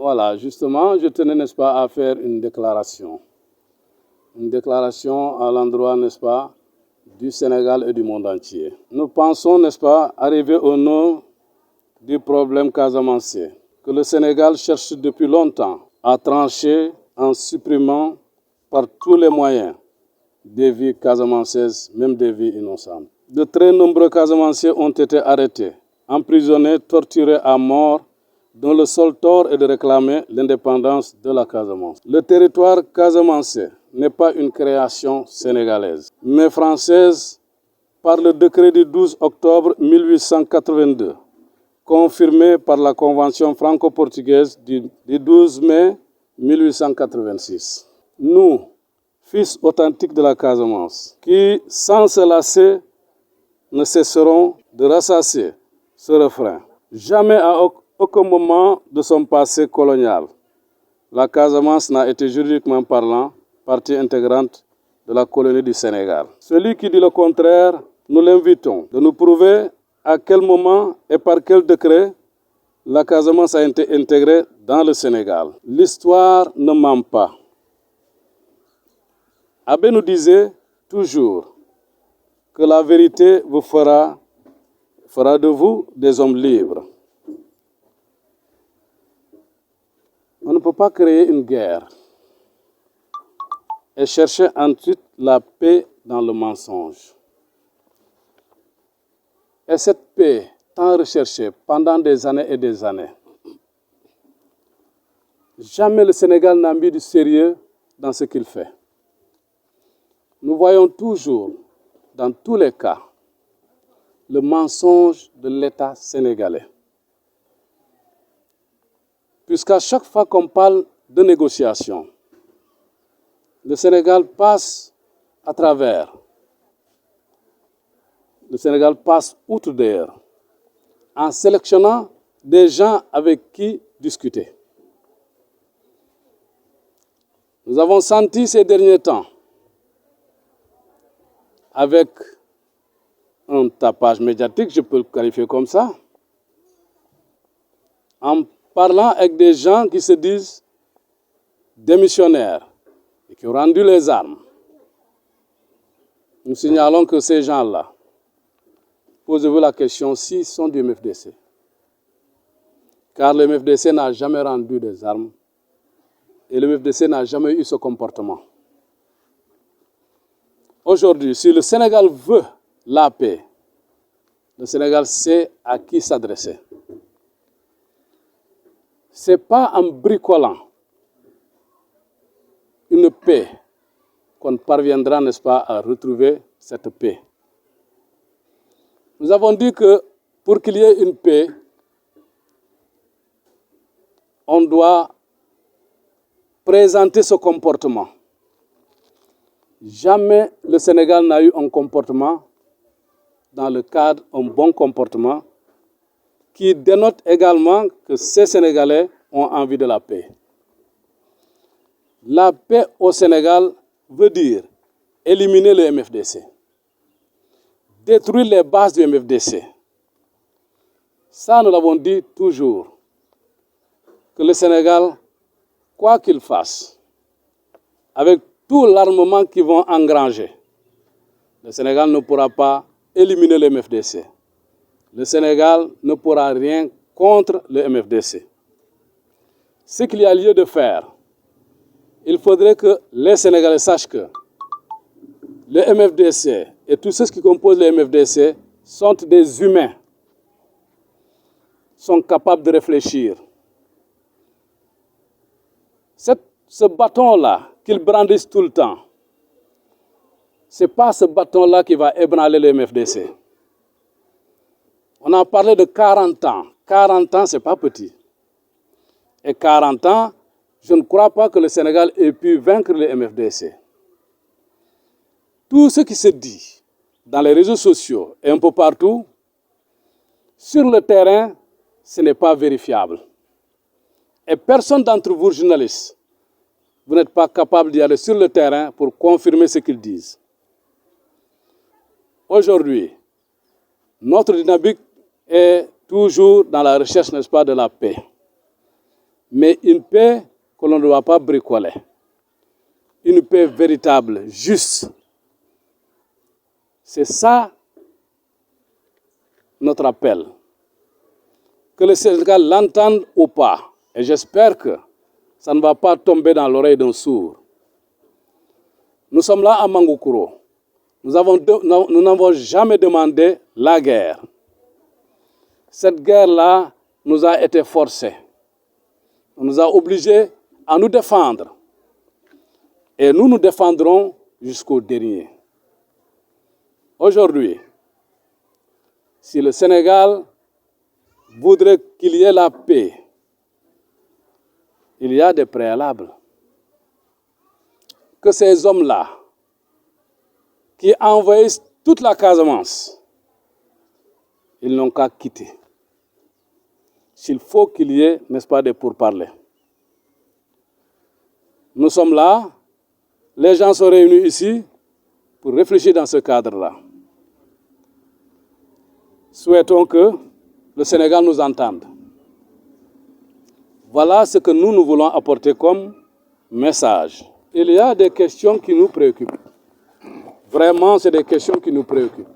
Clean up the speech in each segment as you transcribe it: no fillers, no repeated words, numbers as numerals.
Voilà, justement, je tenais, n'est-ce pas, à faire une déclaration. Une déclaration à l'endroit, n'est-ce pas, du Sénégal et du monde entier. Nous pensons, n'est-ce pas, arriver au nœud du problème casamancé, que le Sénégal cherche depuis longtemps à trancher en supprimant par tous les moyens des vies casamancaises, même des vies innocentes. De très nombreux Casamanciens ont été arrêtés, emprisonnés, torturés à mort, dont le seul tort est de réclamer l'indépendance de la Casamance. Le territoire casamancé n'est pas une création sénégalaise, mais française par le décret du 12 octobre 1882, confirmé par la Convention franco-portugaise du 12 mai 1886. Nous, fils authentiques de la Casamance, qui, sans se lasser, ne cesseront de rassasier ce refrain. Jamais à aucun moment de son passé colonial, la Casamance n'a été juridiquement parlant partie intégrante de la colonie du Sénégal. Celui qui dit le contraire, nous l'invitons de nous prouver à quel moment et par quel décret la Casamance a été intégrée dans le Sénégal. L'histoire ne ment pas. Abbé nous disait toujours que la vérité vous fera de vous des hommes libres. On ne peut pas créer une guerre et chercher ensuite la paix dans le mensonge. Et cette paix, tant recherchée pendant des années et des années, jamais le Sénégal n'a mis du sérieux dans ce qu'il fait. Nous voyons toujours, dans tous les cas, le mensonge de l'État sénégalais. Puisqu'à chaque fois qu'on parle de négociation, le Sénégal passe à travers. Le Sénégal passe outre d'ailleurs, en sélectionnant des gens avec qui discuter. Nous avons senti ces derniers temps, avec un tapage médiatique, je peux le qualifier comme ça, en parlant avec des gens qui se disent démissionnaires et qui ont rendu les armes. Nous signalons que ces gens-là, posez-vous la question s'ils sont du MFDC. Car le MFDC n'a jamais rendu des armes et le MFDC n'a jamais eu ce comportement. Aujourd'hui, si le Sénégal veut la paix, le Sénégal sait à qui s'adresser. Ce n'est pas en bricolant une paix qu'on parviendra, n'est-ce pas, à retrouver cette paix. Nous avons dit que pour qu'il y ait une paix, on doit présenter ce comportement. Jamais le Sénégal n'a eu un comportement dans le cadre d'un bon comportement qui dénote également que ces Sénégalais ont envie de la paix. La paix au Sénégal veut dire éliminer le MFDC, détruire les bases du MFDC. Ça, nous l'avons dit toujours, que le Sénégal, quoi qu'il fasse, avec tout l'armement qu'ils vont engranger, le Sénégal ne pourra pas éliminer le MFDC. Le Sénégal ne pourra rien contre le MFDC. Ce qu'il y a lieu de faire, il faudrait que les Sénégalais sachent que le MFDC et tous ceux qui composent le MFDC sont des humains, sont capables de réfléchir. Ce bâton-là qu'ils brandissent tout le temps, ce n'est pas ce bâton-là qui va ébranler le MFDC. On a parlé de 40 ans. 40 ans, ce n'est pas petit. Et 40 ans, je ne crois pas que le Sénégal ait pu vaincre le MFDC. Tout ce qui se dit dans les réseaux sociaux et un peu partout, sur le terrain, ce n'est pas vérifiable. Et personne d'entre vous, journalistes, vous n'êtes pas capable d'y aller sur le terrain pour confirmer ce qu'ils disent. Aujourd'hui, notre dynamique est toujours dans la recherche, n'est-ce pas, de la paix. mais une paix que l'on ne doit pas bricoler. Une paix véritable, juste. C'est ça notre appel. Que le Sénégal l'entende ou pas. Et j'espère que ça ne va pas tomber dans l'oreille d'un sourd. Nous sommes là à Mangoukouro. Nous n'avons jamais demandé la guerre. Cette guerre-là nous a été forcée. On nous a obligés à nous défendre. Et nous nous défendrons jusqu'au dernier. Aujourd'hui, si le Sénégal voudrait qu'il y ait la paix, il y a des préalables. Que ces hommes-là, qui envahissent toute la Casamance, ils n'ont qu'à quitter. S'il faut qu'il y ait, n'est-ce pas, des pourparlers. Nous sommes là, les gens sont réunis ici pour réfléchir dans ce cadre-là. Souhaitons que le Sénégal nous entende. Voilà ce que nous voulons apporter comme message. Il y a des questions qui nous préoccupent. Vraiment, c'est des questions qui nous préoccupent.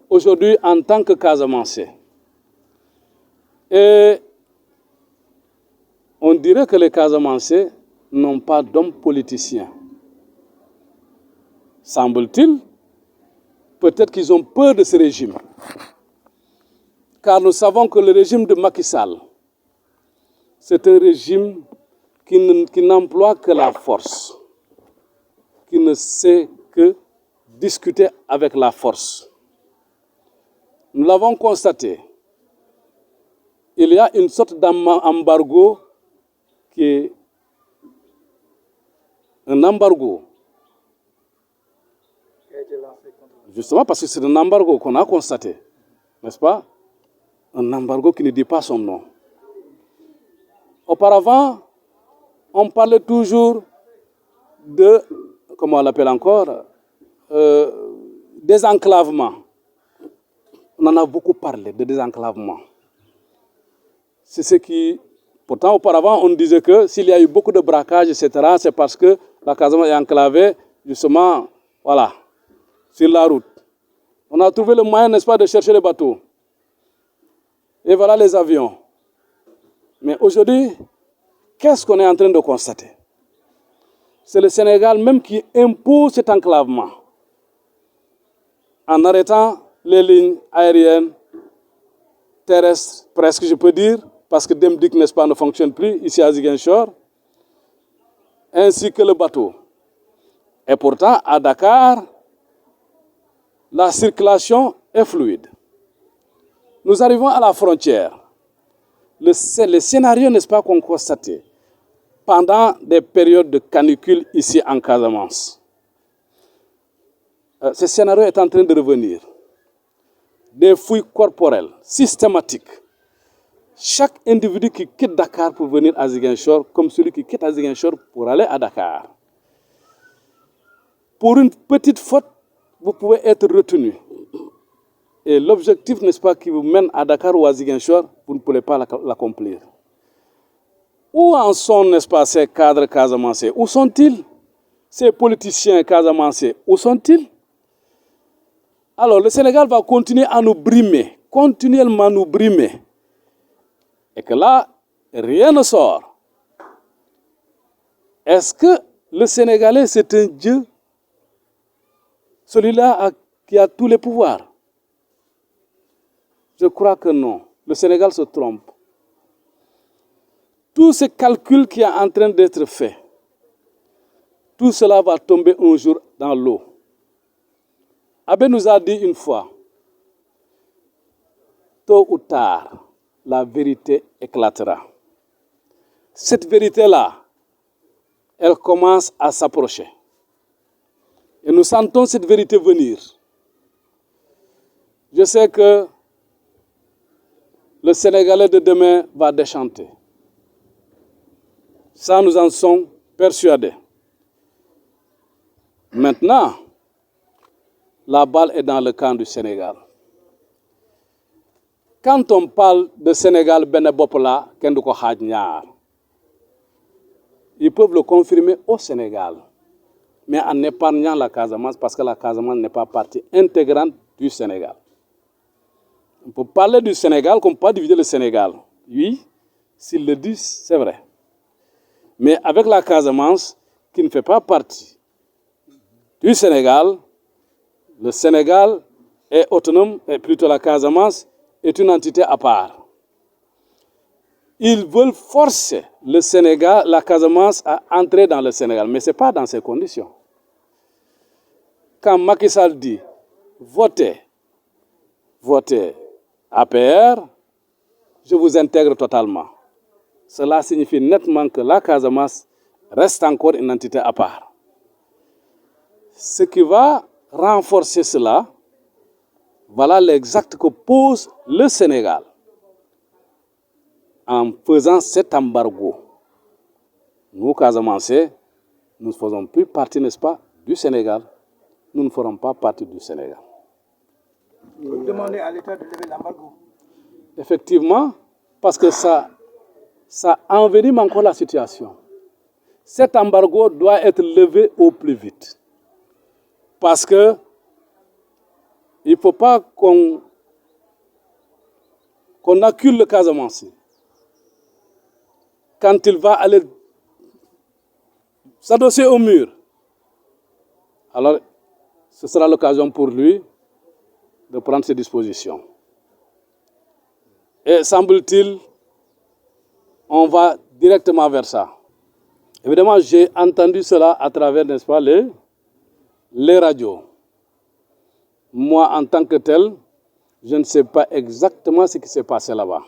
Aujourd'hui, en tant que Casamancé, et on dirait que les Casamancés n'ont pas d'hommes politiciens. Semble-t-il, peut-être qu'ils ont peur de ce régime. Car nous savons que le régime de Macky Sall, c'est un régime qui n'emploie que la force, qui ne sait que discuter avec la force. Nous l'avons constaté. Il y a une sorte d'embargo qui est un embargo. Justement parce que c'est un embargo qu'on a constaté, n'est-ce pas? Un embargo qui ne dit pas son nom. Auparavant, on parlait toujours de, comment on l'appelle encore, désenclavement. On en a beaucoup parlé de désenclavement. C'est ce qui, pourtant auparavant, on disait que s'il y a eu beaucoup de braquages, etc., c'est parce que la Casamance est enclavée, justement, voilà, sur la route. On a trouvé le moyen, n'est-ce pas, de chercher les bateaux. Et voilà les avions. Mais aujourd'hui, qu'est-ce qu'on est en train de constater? C'est le Sénégal même qui impose cet enclavement en arrêtant les lignes aériennes, terrestres, presque je peux dire, parce que Demdik, n'est-ce pas, ne fonctionne plus ici à Ziguinchor, ainsi que le bateau. Et pourtant, à Dakar, la circulation est fluide. Nous arrivons à la frontière. Le scénario, n'est-ce pas, qu'on constatait pendant des périodes de canicule ici en Casamance. Ce scénario est en train de revenir. Des fouilles corporelles, systématiques. Chaque individu qui quitte Dakar pour venir à Ziguinchor, comme celui qui quitte à Ziguinchor pour aller à Dakar. Pour une petite faute, vous pouvez être retenu. Et l'objectif, n'est-ce pas, qui vous mène à Dakar ou à Ziguinchor, vous ne pouvez pas l'accomplir. Où en sont, n'est-ce pas, ces cadres casamancés? Où sont-ils? Ces politiciens casamancés, où sont-ils? Alors, le Sénégal va continuer à nous brimer, continuellement nous brimer. Et que là, rien ne sort. Est-ce que le Sénégalais, c'est un Dieu, celui-là qui a tous les pouvoirs? Je crois que non. Le Sénégal se trompe. Tout ce calcul qui est en train d'être fait, tout cela va tomber un jour dans l'eau. Abbé nous a dit une fois, tôt ou tard, la vérité éclatera. Cette vérité-là, elle commence à s'approcher. Et nous sentons cette vérité venir. Je sais que le Sénégalais de demain va déchanter. Ça, nous en sommes persuadés. Maintenant, la balle est dans le camp du Sénégal. quand on parle de Sénégal, Benebopla, Kendouko Hadnyar, ils peuvent le confirmer au Sénégal, mais en épargnant la Casamance, parce que la Casamance n'est pas partie intégrante du Sénégal. On peut parler du Sénégal comme pas diviser le Sénégal. Oui, s'ils le disent, c'est vrai. Mais avec la Casamance, qui ne fait pas partie du Sénégal, le Sénégal est autonome, et plutôt la Casamance est une entité à part. Ils veulent forcer le Sénégal, la Casamance à entrer dans le Sénégal, mais ce n'est pas dans ces conditions. Quand Macky Sall dit votez APR, je vous intègre totalement. Cela signifie nettement que la Casamance reste encore une entité à part. Ce qui va renforcer cela, voilà l'exact que pose le Sénégal en faisant cet embargo. Nous, Casamançais, nous ne faisons plus partie, n'est-ce pas, du Sénégal. Nous ne ferons pas partie du Sénégal. Vous demandez à l'État de lever l'embargo? Effectivement, parce que ça envenime encore la situation. Cet embargo doit être levé au plus vite. Parce que il ne faut pas qu'on accule le Casamance. Quand il va aller s'adosser au mur, alors ce sera l'occasion pour lui de prendre ses dispositions. Et semble-t-il, on va directement vers ça. Évidemment, j'ai entendu cela à travers, n'est-ce pas, les radios. Moi, en tant que tel, je ne sais pas exactement ce qui s'est passé là-bas.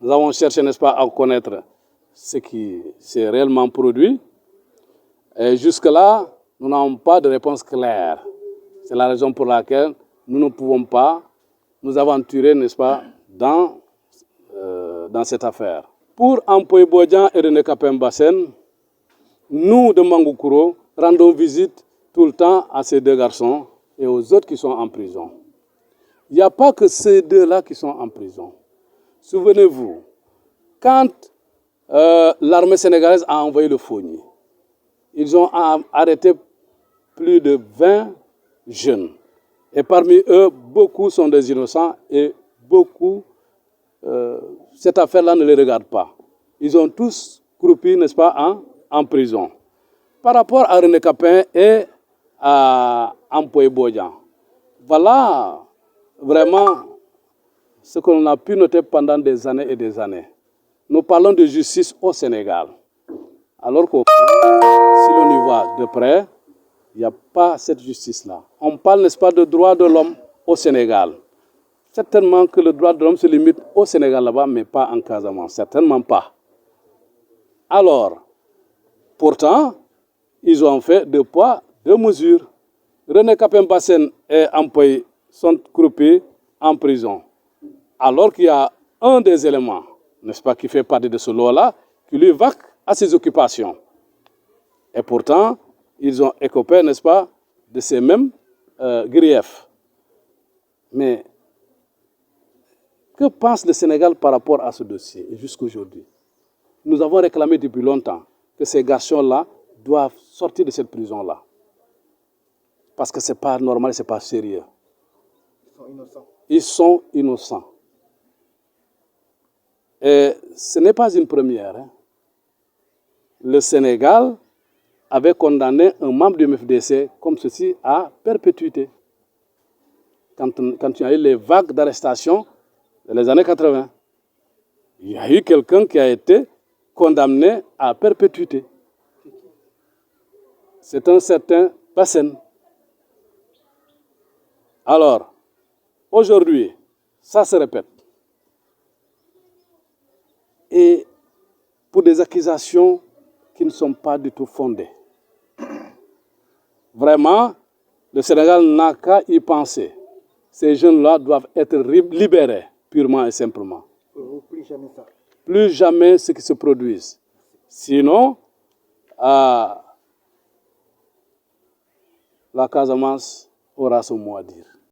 Nous avons cherché, n'est-ce pas, à connaître ce qui s'est réellement produit. Et jusque-là, nous n'avons pas de réponse claire. C'est la raison pour laquelle nous ne pouvons pas nous aventurer, n'est-ce pas, dans cette affaire. Pour Ampoy Bodian et René Kapembasen, nous de Mangoukuro rendons visite tout le temps à ces deux garçons et aux autres qui sont en prison. Il n'y a pas que ces deux-là qui sont en prison. Souvenez-vous, quand l'armée sénégalaise a envoyé le Fogny, ils ont arrêté plus de 20 jeunes. Et parmi eux, beaucoup sont des innocents et beaucoup, cette affaire-là ne les regarde pas. Ils ont tous croupi, n'est-ce pas, en prison. Par rapport à René Capin et à Ampoy Bodian, voilà vraiment ce qu'on a pu noter pendant des années et des années. Nous parlons de justice au Sénégal. Alors que si l'on y voit de près, il n'y a pas cette justice-là. On parle, n'est-ce pas, de droits de l'homme au Sénégal. Certainement que le droit de l'homme se limite au Sénégal là-bas, mais pas en Casamance. Certainement pas. Alors, pourtant, ils ont fait deux poids, deux mesures. René Kapembasen et Ampoy sont croupés en prison. Alors qu'il y a un des éléments, n'est-ce pas, qui fait partie de ce lot-là, qui lui vaque à ses occupations. Et pourtant, ils ont écopé, n'est-ce pas, de ces mêmes griefs. Mais que pense le Sénégal par rapport à ce dossier jusqu'à aujourd'hui? Nous avons réclamé depuis longtemps que ces garçons-là doivent sortir de cette prison-là. Parce que ce n'est pas normal, ce n'est pas sérieux. Ils sont innocents. Ils sont innocents. Et ce n'est pas une première. Hein. Le Sénégal avait condamné un membre du MFDC comme ceci à perpétuité. Quand il y a eu les vagues d'arrestation dans les années 80, il y a eu quelqu'un qui a été condamné à perpétuité. C'est un certain Bassène. Alors, aujourd'hui, ça se répète. Et pour des accusations qui ne sont pas du tout fondées. Vraiment, le Sénégal n'a qu'à y penser. Ces jeunes-là doivent être libérés, purement et simplement. Plus jamais ça. Plus jamais ce qui se produise. Sinon, la Casamance aura son mot à dire.